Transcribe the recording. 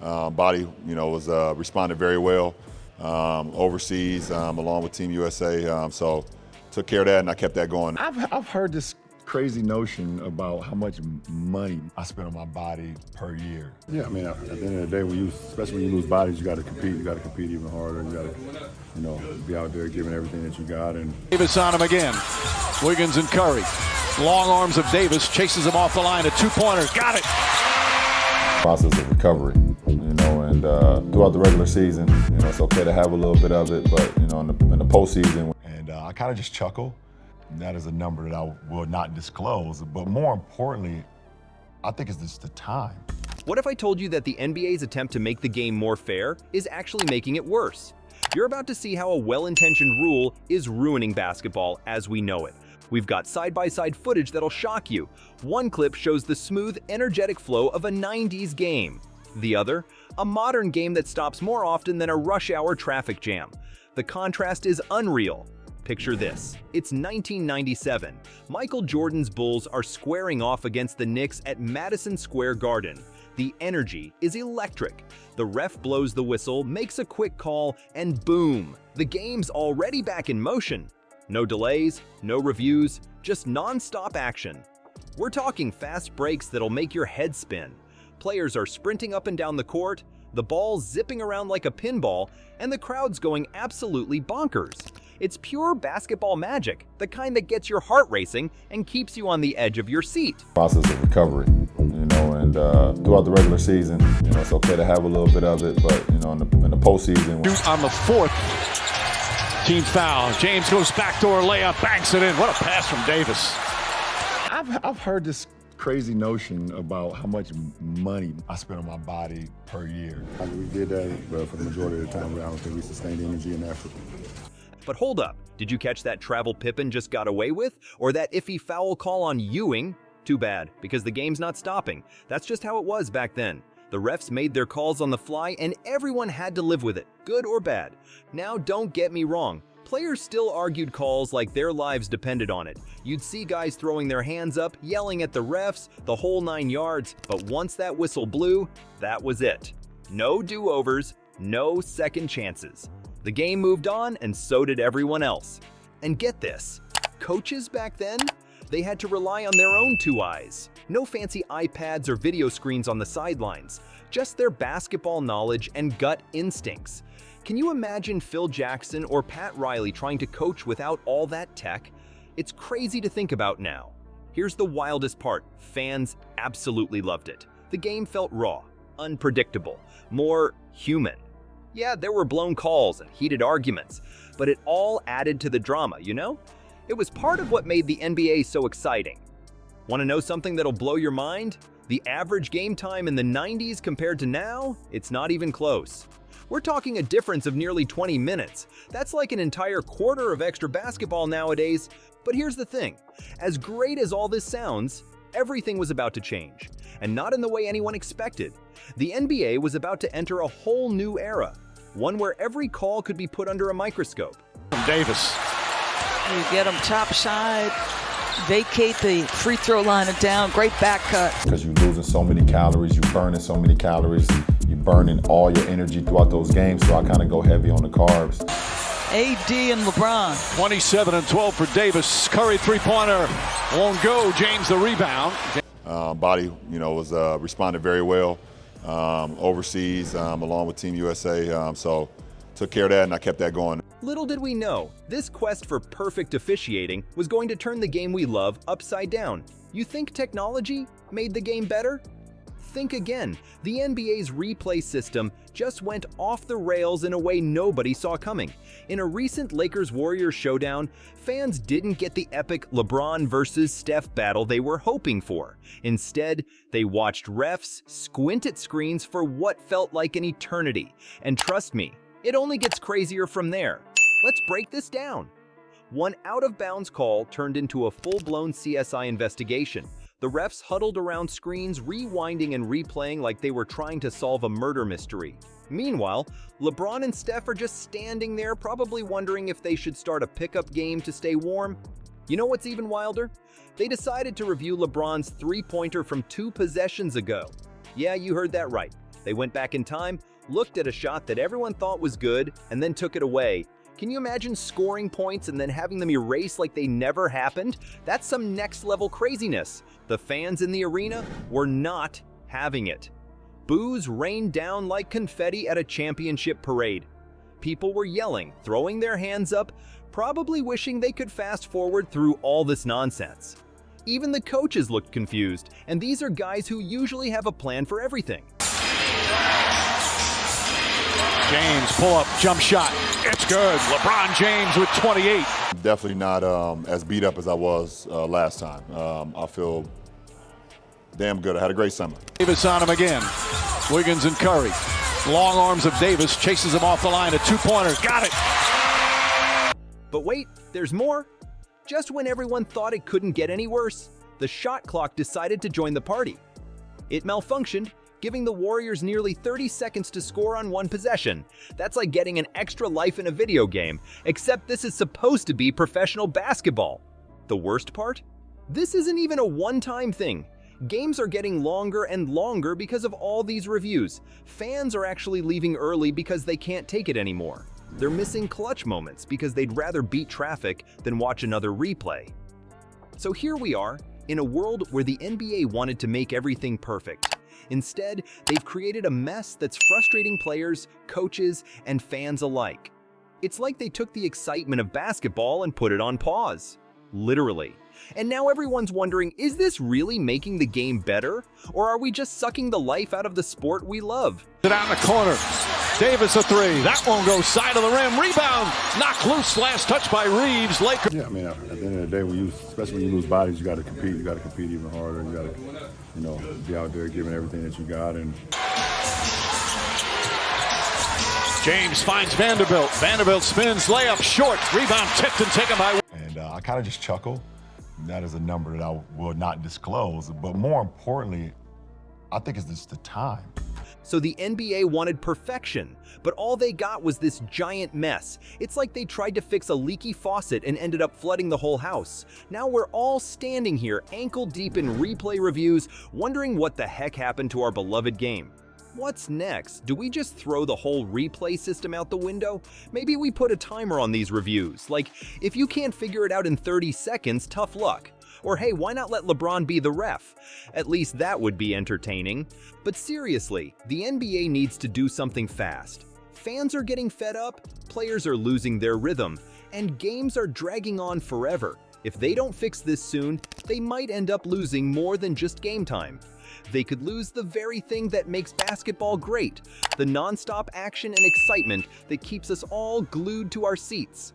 Body, was responded very well overseas along with Team USA. So took care of that, and I kept that going. I've heard this crazy notion about how much money I spend on my body per year. Yeah, I mean, at the end of the day, especially when you lose bodies, you got to compete. You got to compete even harder. You got to, be out there giving everything that you got. And Davis on him again. Wiggins and Curry. Long arms of Davis chases him off the line. A two-pointer. Got it. Process of recovery, and throughout the regular season, it's okay to have a little bit of it, but in the postseason. And I kind of just chuckle. And that is a number that I will not disclose. But more importantly, I think it's just the time. What if I told you that the NBA's attempt to make the game more fair is actually making it worse? You're about to see how a well-intentioned rule is ruining basketball as we know it. We've got side-by-side footage that'll shock you. One clip shows the smooth, energetic flow of a 90s game. The other, a modern game that stops more often than a rush-hour traffic jam. The contrast is unreal. Picture this. It's 1997. Michael Jordan's Bulls are squaring off against the Knicks at Madison Square Garden. The energy is electric. The ref blows the whistle, makes a quick call, and boom! The game's already back in motion. No delays, no reviews, just non-stop action. We're talking fast breaks that'll make your head spin. Players are sprinting up and down the court, the ball zipping around like a pinball, and the crowd's going absolutely bonkers. It's pure basketball magic, the kind that gets your heart racing and keeps you on the edge of your seat. Process of recovery, and throughout the regular season, it's okay to have a little bit of it, but in the postseason. On the fourth, team foul. James goes backdoor layup, banks it in. What a pass from Davis. I've heard this crazy notion about how much money I spend on my body per year. We did that, but for the majority of the time, I don't think we sustained energy and effort. But hold up, did you catch that travel Pippen just got away with? Or that iffy foul call on Ewing? Too bad, because the game's not stopping. That's just how it was back then. The refs made their calls on the fly and everyone had to live with it, good or bad. Now don't get me wrong, players still argued calls like their lives depended on it. You'd see guys throwing their hands up, yelling at the refs, the whole 9 yards, but once that whistle blew, that was it. No do-overs, no second chances. The game moved on, and so did everyone else. And get this, coaches back then, they had to rely on their own 2 eyes. No fancy iPads or video screens on the sidelines, just their basketball knowledge and gut instincts. Can you imagine Phil Jackson or Pat Riley trying to coach without all that tech? It's crazy to think about now. Here's the wildest part, fans absolutely loved it. The game felt raw, unpredictable, more human. Yeah, there were blown calls and heated arguments, but it all added to the drama, It was part of what made the NBA so exciting. Want to know something that'll blow your mind? The average game time in the 90s compared to now? It's not even close. We're talking a difference of nearly 20 minutes. That's like an entire quarter of extra basketball nowadays. But here's the thing, as great as all this sounds, everything was about to change, and not in the way anyone expected. The NBA was about to enter a whole new era. One where every call could be put under a microscope. From Davis. You get them top side, vacate the free throw line and down, great back cut. Because you're losing so many calories, you're burning so many calories, you're burning all your energy throughout those games, so I kind of go heavy on the carbs. AD and LeBron. 27 and 12 for Davis. Curry three-pointer won't go. James the rebound. Body, was responded very well overseas along with Team USA. So took care of that, and I kept that going. Little did we know, this quest for perfect officiating was going to turn the game we love upside down. You think technology made the game better? Think again. The NBA's replay system just went off the rails in a way nobody saw coming. In a recent Lakers-Warriors showdown, fans didn't get the epic LeBron versus Steph battle they were hoping for. Instead, they watched refs squint at screens for what felt like an eternity. And trust me, it only gets crazier from there. Let's break this down. One out-of-bounds call turned into a full-blown CSI investigation. The refs huddled around screens, rewinding and replaying like they were trying to solve a murder mystery. Meanwhile, LeBron and Steph are just standing there, probably wondering if they should start a pickup game to stay warm. You know what's even wilder? They decided to review LeBron's three-pointer from 2 possessions ago. Yeah, you heard that right. They went back in time, looked at a shot that everyone thought was good, and then took it away. Can you imagine scoring points and then having them erased like they never happened? That's some next-level craziness. The fans in the arena were not having it. Boos rained down like confetti at a championship parade. People were yelling, throwing their hands up, probably wishing they could fast forward through all this nonsense. Even the coaches looked confused, and these are guys who usually have a plan for everything. James, pull-up, jump shot. It's good. LeBron James with 28. Definitely not as beat up as I was last time. I feel damn good. I had a great summer. Davis on him again. Wiggins and Curry. Long arms of Davis, chases him off the line. A two-pointer. Got it. But wait, there's more. Just when everyone thought it couldn't get any worse, the shot clock decided to join the party. It malfunctioned, giving the Warriors nearly 30 seconds to score on one possession. That's like getting an extra life in a video game, except this is supposed to be professional basketball. The worst part? This isn't even a one-time thing. Games are getting longer and longer because of all these reviews. Fans are actually leaving early because they can't take it anymore. They're missing clutch moments because they'd rather beat traffic than watch another replay. So here we are, in a world where the NBA wanted to make everything perfect. Instead, they've created a mess that's frustrating players, coaches, and fans alike. It's like they took the excitement of basketball and put it on pause. Literally. And now everyone's wondering, is this really making the game better? Or are we just sucking the life out of the sport we love? Down the corner. Davis a three. That one goes side of the rim. Rebound. Knocked loose. Last touch by Reeves. Lakers. Yeah, I mean, at the end of the day, especially when you lose bodies, you got to compete. You got to compete even harder. You got to, be out there giving everything that you got. And James finds Vanderbilt. Vanderbilt spins. Layup short. Rebound tipped and taken by. And I kind of just chuckle. That is a number that I will not disclose. But more importantly, I think it's just the time. So the NBA wanted perfection, but all they got was this giant mess. It's like they tried to fix a leaky faucet and ended up flooding the whole house. Now we're all standing here ankle deep in replay reviews, wondering what the heck happened to our beloved game. What's next? Do we just throw the whole replay system out the window? Maybe we put a timer on these reviews, like, if you can't figure it out in 30 seconds, tough luck. Or hey, why not let LeBron be the ref? At least that would be entertaining. But seriously, the NBA needs to do something fast. Fans are getting fed up, players are losing their rhythm, and games are dragging on forever. If they don't fix this soon, they might end up losing more than just game time. They could lose the very thing that makes basketball great, the non-stop action and excitement that keeps us all glued to our seats.